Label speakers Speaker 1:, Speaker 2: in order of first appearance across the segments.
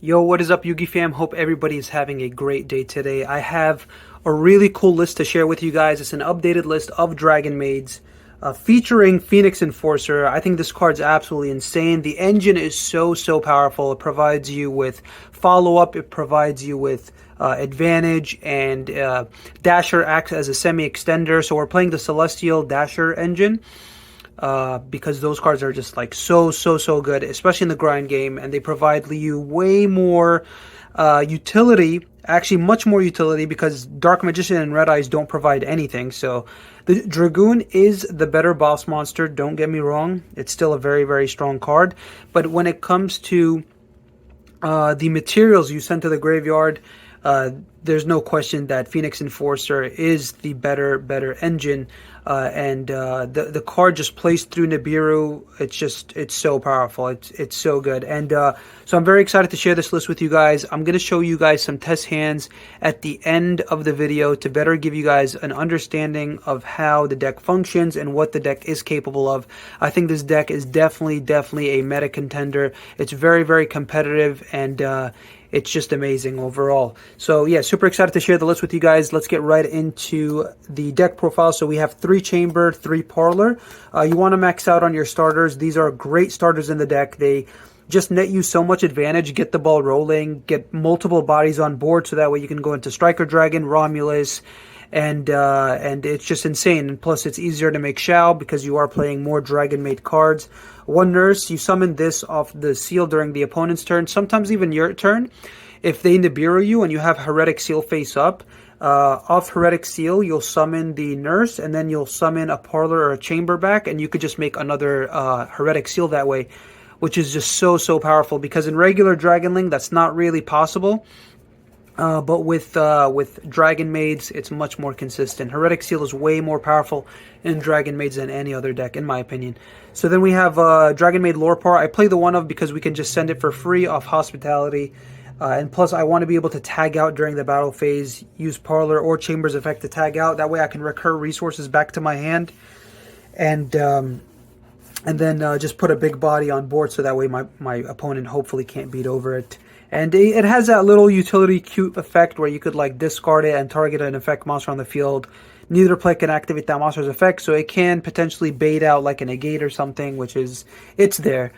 Speaker 1: Yo, what is up, Yugi fam? Hope everybody is having a great day today. I have a really cool list to share with you guys. It's an updated list of Dragonmaids featuring Phoenix Enforcer. I think this card's absolutely insane. The engine is so powerful. It provides you with follow-up. It provides you with advantage, and Dasher acts as a semi-extender. So we're playing the Celestial Dasher engine. Because those cards are just like so good, especially in the grind game, and they provide you way more utility, actually much more utility, because Dark Magician and Red Eyes don't provide anything. So the Dragoon is the better boss monster, don't get me wrong. It's still a very strong card, but when it comes to the materials you send to the graveyard, there's no question that Phoenix Enforcer is the better engine, and the card just plays through Nibiru. It's so powerful. It's so good, and so I'm very excited to share this list with you guys. I'm gonna show you guys some test hands at the end of the video to better give you guys an understanding of how the deck functions and what the deck is capable of. I think this deck is definitely a meta contender. It's very competitive, and it's just amazing overall. So yeah, super excited to share the list with you guys. Let's get right into the deck profile. So we have 3 Chamber, 3 Parlor. You want to max out on your starters. These are great starters in the deck. They just net you so much advantage, get the ball rolling, get multiple bodies on board, so that way you can go into Striker Dragon, Romulus, and it's just insane. And plus, it's easier to make Shao because you are playing more Dragonmaid cards. 1 Nurse, you summon this off the seal during the opponent's turn, sometimes even your turn. If they Nibiru you and you have Heretic Seal face up, off Heretic Seal, you'll summon the Nurse, and then you'll summon a Parlor or a Chamber back, and you could just make another Heretic Seal that way, which is just so powerful, because in regular Dragonling, that's not really possible. But with Dragonmaids, it's much more consistent. Heretic Seal is way more powerful in Dragonmaids than any other deck, in my opinion. So then we have Dragonmaid Lorepar. I play the 1 of because we can just send it for free off Hospitality. And plus, I want to be able to tag out during the battle phase, use Parlor or Chamber's effect to tag out. That way I can recur resources back to my hand. And then just put a big body on board, so that way my opponent hopefully can't beat over it. And it has that little utility cute effect where you could like discard it and target an effect monster on the field. Neither play can activate that monster's effect, so it can potentially bait out like a negate or something, which is, it's there.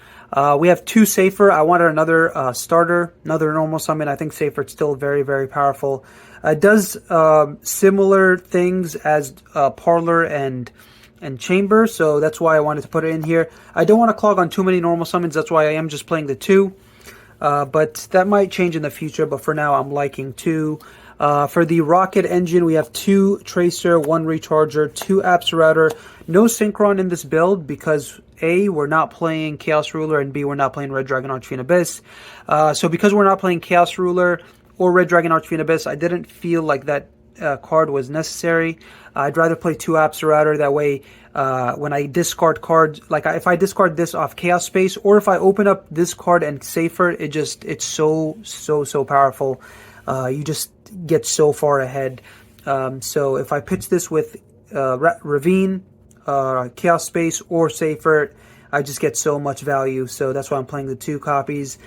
Speaker 1: We have 2 Safer. I wanted another starter, another normal summon. I think Safer is still very powerful. It does similar things as Parlor and Chamber, so that's why I wanted to put it in here. I don't want to clog on too many normal summons, that's why I am just playing the 2. But that might change in the future, but for now I'm liking 2. For the Rocket Engine, we have 2 Tracer, 1 Recharger, 2 Router. No Synchron in this build because A, we're not playing Chaos Ruler, and B, we're not playing Red Dragon Archfiend Abyss. So because we're not playing Chaos Ruler or Red Dragon Archfiend Abyss, I didn't feel like that card was necessary. I'd rather play 2 Router. That way, when I discard cards, like if I discard this off Chaos Space, or if I open up this card and Safer, it's so powerful. You just get so far ahead. So if I pitch this with Ravine, Chaos Space, or Safer, I just get so much value. So that's why I'm playing the 2 copies.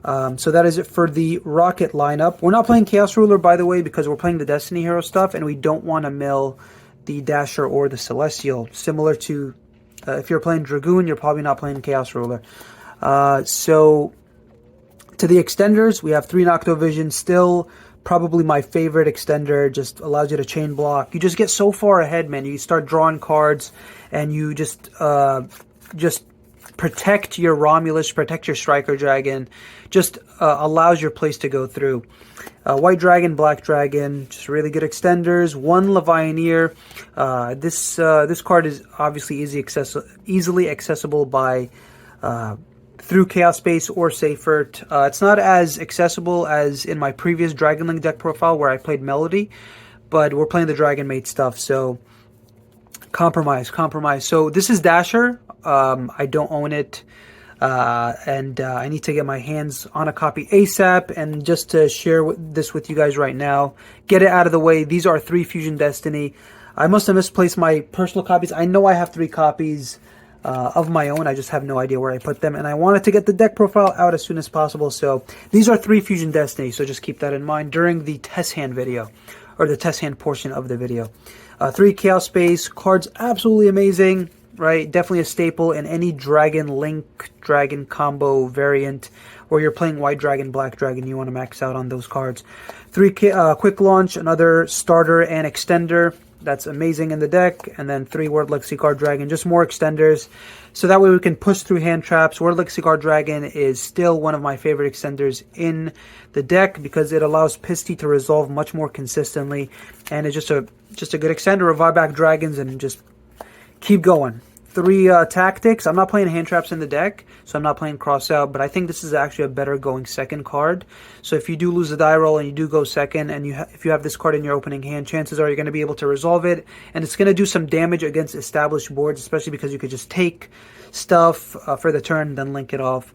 Speaker 1: So that is it for the Rocket lineup. We're not playing Chaos Ruler, by the way, because we're playing the Destiny Hero stuff, and we don't want to mill the Dasher or the Celestial. Similar to if you're playing Dragoon, you're probably not playing Chaos Ruler. So to the extenders, we have 3 Noctovision. Still probably my favorite extender. Just allows you to chain block. You just get so far ahead, man. You start drawing cards, and you just protect your Romulus, protect your Striker Dragon. Just allows your plays to go through. White Dragon, Black Dragon, just really good extenders. 1 Levianeer. This card is obviously easily accessible by through Chaos Space or Safer. It's not as accessible as in my previous Dragonling deck profile where I played Melody, but we're playing the Dragonmaid stuff, so compromise. So this is Dasher. I don't own it, and I need to get my hands on a copy ASAP. And just to share this with you guys right now, get it out of the way, these are 3 Fusion Destiny. I must have misplaced my personal copies. I know I have 3 copies. of my own. I just have no idea where I put them, and I wanted to get the deck profile out as soon as possible. So these are 3 Fusion Destiny, so just keep that in mind during the test hand video, or the test hand portion of the video. 3 Chaos Space cards, absolutely amazing, right? Definitely a staple in any Dragon Link Dragon combo variant where you're playing White Dragon, Black Dragon. You want to max out on those cards. 3 Quick Launch, another starter and extender. That's amazing in the deck. And then 3 World Legacy Card Dragon, just more extenders. So that way we can push through hand traps. World Legacy Card Dragon is still one of my favorite extenders in the deck because it allows Pisty to resolve much more consistently. And it's just a good extender, revive back dragons, and just keep going. 3 Tactics. I'm not playing hand traps in the deck, so I'm not playing cross out, but I think this is actually a better going second card. So if you do lose the die roll and you do go second, and if you have this card in your opening hand, chances are you're going to be able to resolve it, and it's going to do some damage against established boards, especially because you could just take stuff for the turn, then link it off.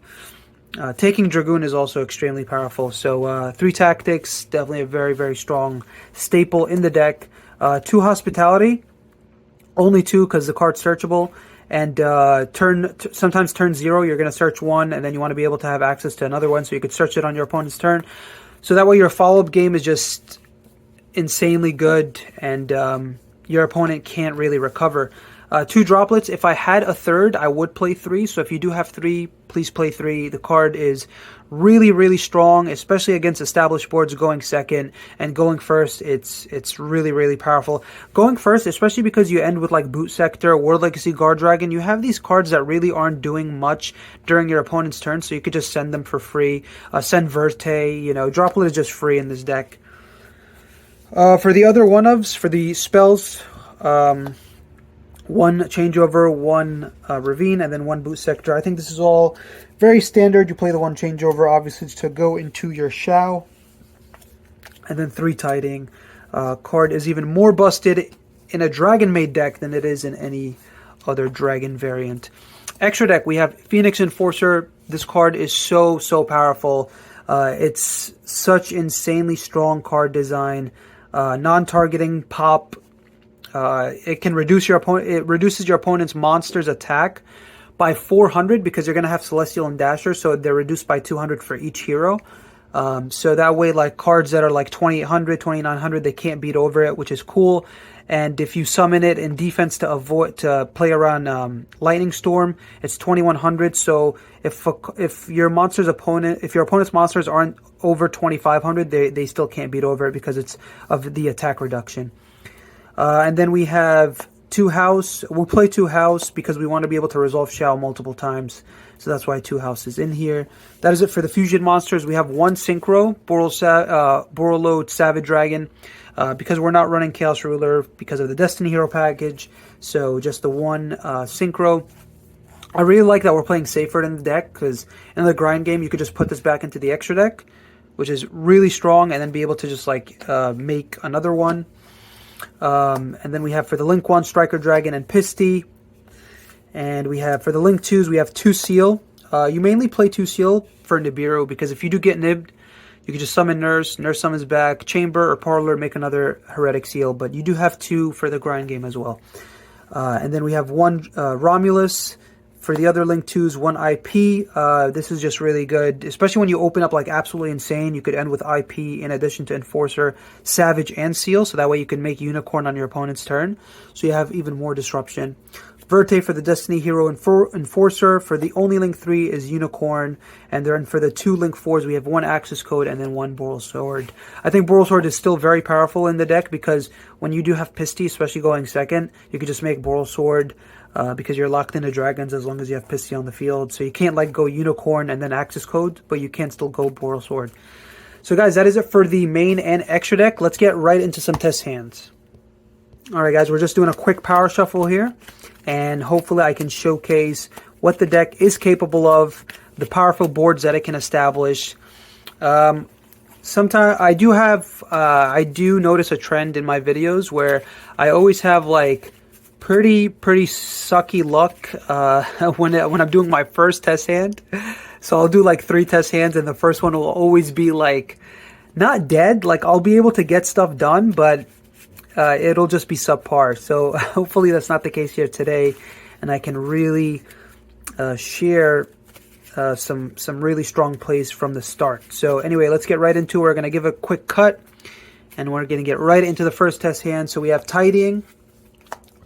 Speaker 1: Taking Dragoon is also extremely powerful. So 3 Tactics, definitely a very, very strong staple in the deck. 2 Hospitality. Only 2 because the card's searchable, and sometimes turn 0 you're going to search 1, and then you want to be able to have access to another one so you could search it on your opponent's turn. So that way your follow-up game is just insanely good, and your opponent can't really recover. 2 Droplets. If I had a third, I would play 3. So if you do have 3, please play 3. The card is really, really strong, especially against established boards going second, and going first, it's really, really powerful. Going first, especially because you end with like Boot Sector, World Legacy Guard Dragon, you have these cards that really aren't doing much during your opponent's turn, so you could just send them for free. Send Verte, you know, Droplet is just free in this deck. For the other one-ofs, for the spells, 1 Changeover, 1 Ravine, and then 1 Boot Sector. I think this is all very standard. You play the 1 Changeover, obviously, to go into your Shao. And then 3 Tiding. Card is even more busted in a Dragonmaid deck than it is in any other Dragon variant. Extra deck, we have Phoenix Enforcer. This card is so, so powerful. It's such insanely strong card design. Non-targeting pop. It can reduce your opponent. It reduces your opponent's monster's attack by 400 because you're gonna have Celestial and Dasher, so they're reduced by 200 for each hero. So that way, like cards that are like 2800, 2900, they can't beat over it, which is cool. And if you summon it in defense to play around Lightning Storm, it's 2100. So if your opponent's monsters aren't over 2500, they still can't beat over it because it's of the attack reduction. And then we have 2 House. We'll play 2 House because we want to be able to resolve Shao multiple times. So that's why 2 House is in here. That is it for the fusion monsters. We have 1 Synchro, Borreload Savage Dragon. Because we're not running Chaos Ruler because of the Destiny Hero package. So just the 1 Synchro. I really like that we're playing safer in the deck because in the grind game you could just put this back into the extra deck, which is really strong, and then be able to just like make another one. And then we have for the Link 1, Striker Dragon and Pisty. And we have for the Link 2s, we have 2 Seal. You mainly play 2 Seal for Nibiru because if you do get nibbed, you can just summon Nurse summons back, Chamber or Parlor, make another Heretic Seal. But you do have 2 for the grind game as well. And then we have 1 Romulus. For the other Link 2s, 1 IP. This is just really good, especially when you open up like Absolutely Insane. You could end with IP in addition to Enforcer, Savage, and Seal. So that way you can make Unicorn on your opponent's turn. So you have even more disruption. Verte for the Destiny Hero Enforcer. For the only Link 3 is Unicorn. And then for the 2 Link 4s, we have 1 Axis Code and then 1 Boral Sword. I think Boral Sword is still very powerful in the deck because when you do have Pisty, especially going second, you could just make Boral Sword because you're locked into dragons as long as you have Pisty on the field. So you can't like go Unicorn and then Axis Code, but you can still go Boral Sword. So guys, that is it for the main and extra deck. Let's get right into some test hands. Alright guys, we're just doing a quick power shuffle here. And hopefully I can showcase what the deck is capable of, the powerful boards that it can establish. Sometimes I do notice a trend in my videos where I always have like pretty sucky luck when I'm doing my first test hand. So I'll do like 3 test hands and the first one will always be like not dead, like I'll be able to get stuff done, but it'll just be subpar. So hopefully that's not the case here today. and I can really share some really strong plays from the start. So anyway, let's get right into it. We're going to give a quick cut, and we're going to get right into the first test hand. So we have Tidying,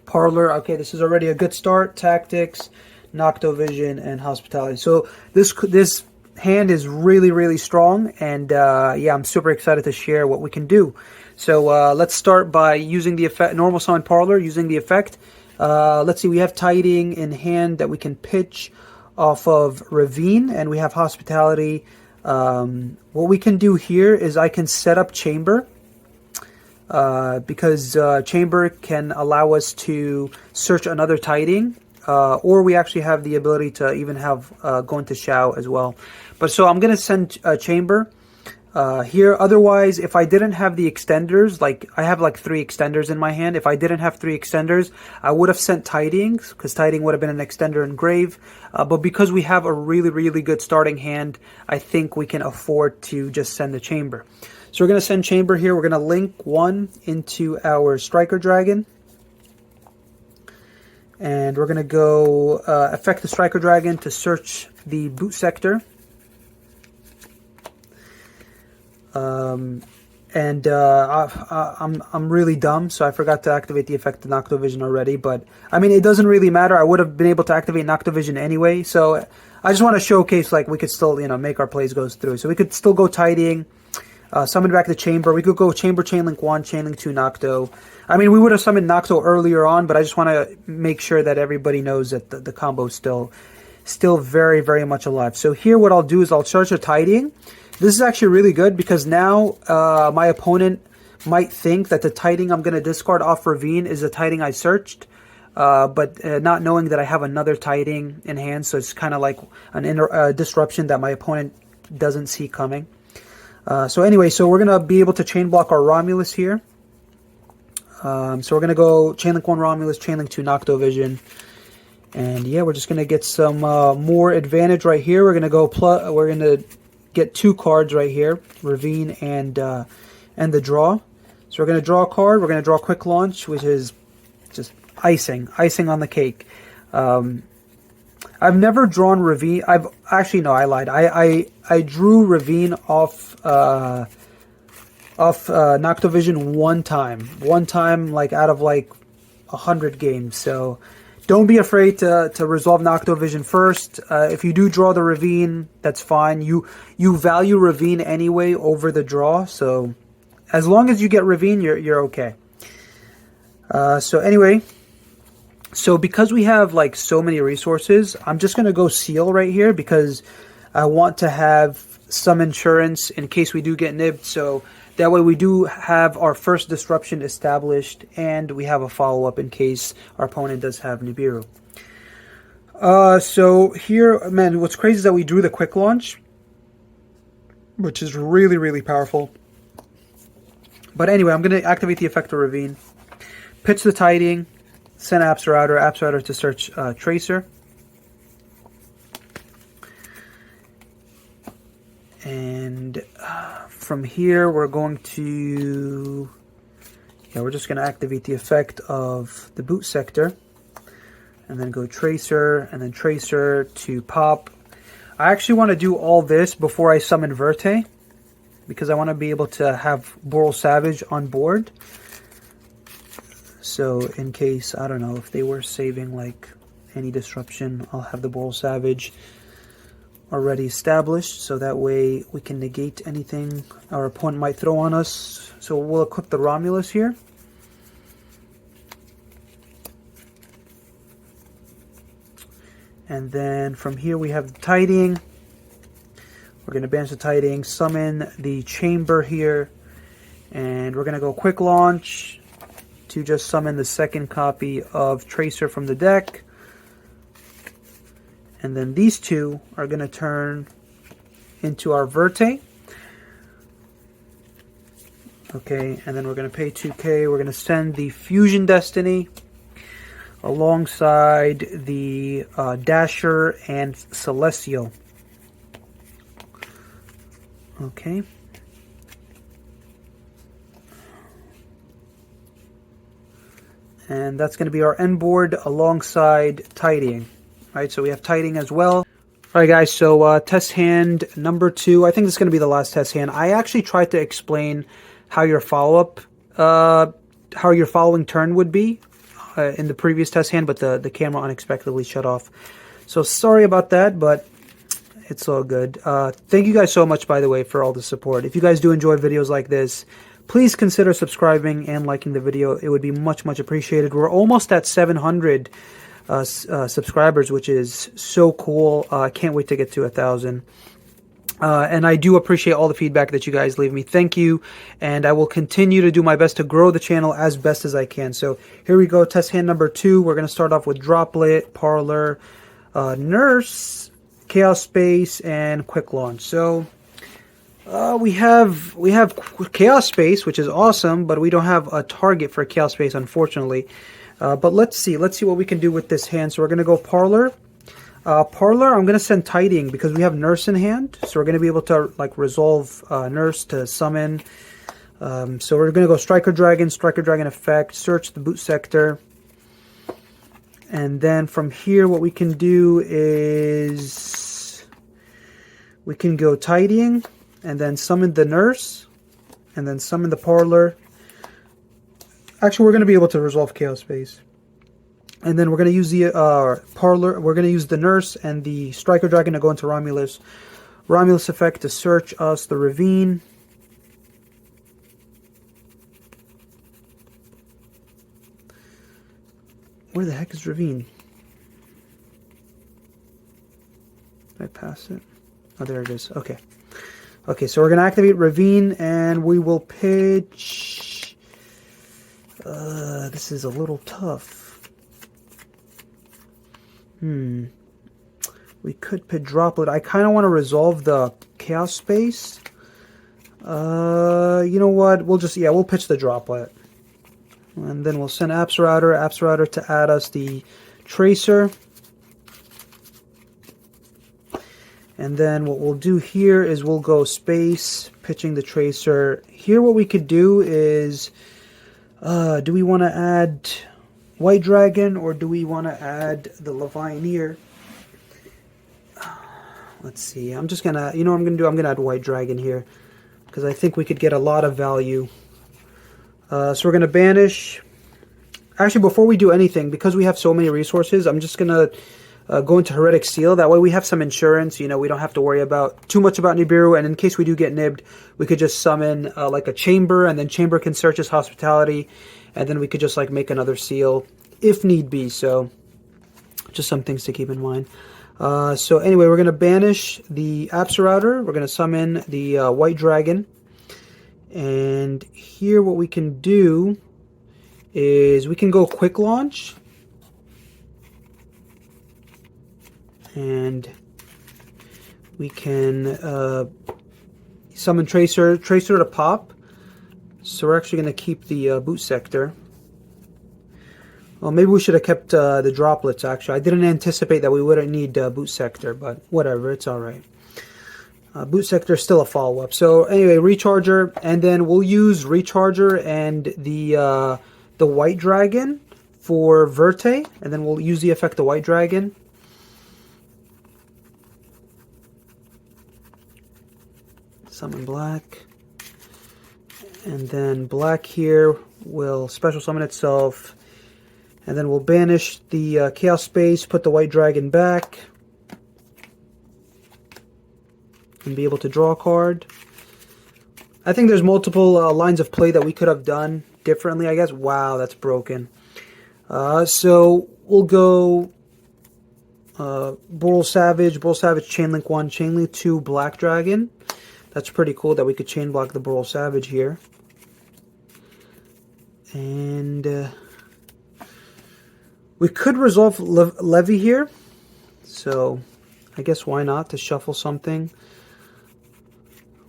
Speaker 1: Parlor. Okay, this is already a good start. Tactics, Noctovision, and Hospitality. So this hand is really strong, and yeah, I'm super excited to share what we can do. So let's start by using the effect, normal summon Parlor, using the effect. Let's see, we have Tidying in hand that we can pitch off of Ravine, and we have Hospitality. What we can do here is I can set up Chamber, because Chamber can allow us to search another Tidying, or we actually have the ability to even have go into Shao as well. But so I'm going to send Chamber here. Otherwise, if I didn't have the extenders, like I have like 3 extenders in my hand. If I didn't have 3 extenders, I would have sent Tidings, because Tidying would have been an extender in Grave. But because we have a really good starting hand, I think we can afford to just send the Chamber. So we're going to send Chamber here. We're going to link 1 into our Striker Dragon. And we're going to go affect the Striker Dragon to search the boot sector. I'm really dumb, so I forgot to activate the effect of Noctovision already. But I mean, it doesn't really matter. I would have been able to activate Noctovision anyway. So I just want to showcase, like, we could still, you know, make our plays go through. So we could still go Tidying, summon back the Chamber. We could go Chamber, Chainlink 1, Chainlink 2, Nocto. I mean, we would have summoned Nocto earlier on, but I just want to make sure that everybody knows that the combo is still very much alive. So here, what I'll do is I'll search a Tidying. This is actually really good, because now my opponent might think that the Tidying I'm going to discard off Ravine is the Tidying I searched, but not knowing that I have another Tidying in hand. So it's kind of like an disruption that my opponent doesn't see coming. So anyway, so we're going to be able to chain block our Romulus here. So we're going to go Chainlink 1 Romulus, Chainlink 2 Noctovision. And yeah, we're just going to get some more advantage right here. We're going to go we're going to get 2 cards right here, Ravine and the draw. So we're going to draw a card. We're going to draw Quick Launch, which is just icing on the cake. I've never drawn Ravine. I lied. I drew Ravine off Noctovision one time, like out of like 100 games. So don't be afraid to resolve Noctovision first. If you do draw the Ravine, that's fine. You value Ravine anyway over the draw, so as long as you get Ravine, you're okay. So anyway, so because we have like so many resources, I'm just gonna go Seal right here, because I want to have some insurance in case we do get nibbed. So that way we do have our first disruption established, and we have a follow-up in case our opponent does have Nibiru. So here, man, what's crazy is that we drew the Quick Launch, which is really powerful. But anyway, I'm going to activate the effect of Ravine, pitch the Tidying, send Apps Router to search Tracer. And from here, we're going to, we're just going to activate the effect of the boot sector, and then go Tracer, and then Tracer to pop. I actually want to do all this before I summon Verte, because I want to be able to have Boral Savage on board. So in case, I don't know, if they were saving like any disruption, I'll have the Boral Savage already established, so that way we can negate anything our opponent might throw on us. So we'll equip the Romulus here. And then from here we have the Tidying. We're going to banish the Tidying, summon the Chamber here, and we're going to go Quick Launch to just summon the second copy of Tracer from the deck. And then these two are going to turn into our Verte. Okay, and then we're going to pay 2k. We're going to send the Fusion Destiny alongside the Dasher and Celestial. Okay. And that's going to be our end board alongside tidying. All right, so we have tidying as well. All right, guys, so test hand number 2. I think this is going to be the last test hand. I actually tried to explain how your follow-up, how your following turn would be in the previous test hand, but the camera unexpectedly shut off. So sorry about that, but it's all good. Thank you guys so much, by the way, for all the support. If you guys do enjoy videos like this, please consider subscribing and liking the video. It would be much, much appreciated. We're almost at 700 subscribers, which is so cool. I can't wait to get to 1,000. And I do appreciate all the feedback that you guys leave me. Thank you. And I will continue to do my best to grow the channel as best as I can. So here we go. Test hand number 2. We're going to start off with Droplet, Parlor, Nurse, Chaos Space, and Quick Launch. So we have Chaos Space, which is awesome, but we don't have a target for Chaos Space, unfortunately. But let's see what we can do with this hand. So we're going to go Parlor. Parlor, I'm going to send Tidying because we have Nurse in hand. So we're going to be able to like resolve Nurse to summon. So we're going to go Striker Dragon effect, search the boot sector. And then from here, what we can do is we can go Tidying and then summon the Nurse and then summon the Parlor. Actually, we're going to be able to resolve Chaos Space. And then we're going to use the Parlor. We're going to use the Nurse and the Striker Dragon to go into Romulus. Romulus effect to search us the Ravine. Where the heck is Ravine? Did I pass it? Oh, there it is. Okay. Okay, so we're going to activate Ravine and we will pitch... this is a little tough. We could pit Droplet. I kind of want to resolve the Chaos Space. You know what? We'll pitch the Droplet. And then we'll send Apps Router to add us the Tracer. And then what we'll do here is we'll go Space, pitching the Tracer. Here what we could do is... do we want to add White Dragon or do we want to add the Levianeer? Let's see. I'm just going to, you know what I'm going to do? I'm going to add White Dragon here because I think we could get a lot of value. So we're going to banish. Actually, before we do anything, because we have so many resources, I'm just going to go into Heretic Seal. That way we have some insurance. You know, we don't have to worry about too much about Nibiru. And in case we do get nibbed, we could just summon like a Chamber, and then Chamber can search as Hospitality, and then we could just like make another seal if need be. So just some things to keep in mind. So anyway, we're going to banish the Apps Router. We're going to summon the White Dragon. And here what we can do is we can go Quick Launch. And we can summon Tracer to pop. So we're actually going to keep the boot sector. Well, maybe we should have kept the droplets, actually. I didn't anticipate that we wouldn't need boot sector, but whatever, it's alright. Boot sector is still a follow-up. So anyway, Recharger, and then we'll use Recharger and the White Dragon for Verte, and then we'll use the effect of White Dragon. Summon black, and then black here will special summon itself, and then we'll banish the Chaos Space, put the White Dragon back, and be able to draw a card. I think there's multiple lines of play that we could have done differently, I guess. Wow, that's broken. So we'll go Bull Savage, Chainlink 1, Chainlink 2, Black Dragon. That's pretty cool that we could chain block the Burl Savage here. And we could resolve Levy here. So I guess why not to shuffle something.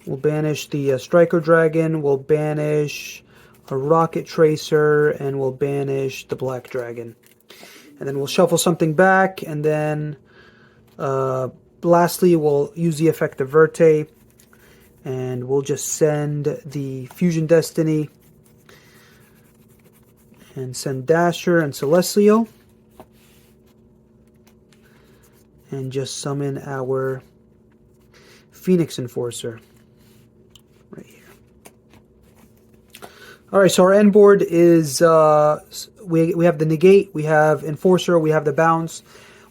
Speaker 1: We'll banish the Striker Dragon. We'll banish a Rocket Tracer. And we'll banish the Black Dragon. And then we'll shuffle something back. And then lastly, we'll use the effect of Verte. And we'll just send the Fusion Destiny. and send Dasher and Celestial. And just summon our Phoenix Enforcer right here. Alright, so our end board is, we have the Negate, we have Enforcer, we have the Bounce.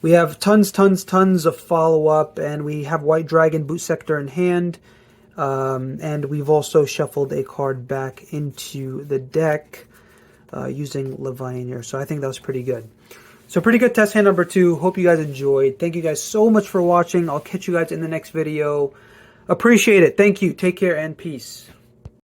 Speaker 1: We have tons of follow-up, and we have White Dragon Boot Sector in hand. And we've also shuffled a card back into the deck using Levian here. So I think that was pretty good. So pretty good test hand number 2. Hope you guys enjoyed. Thank you guys so much for watching. I'll catch you guys in the next video. Appreciate it. Thank you. Take care and peace.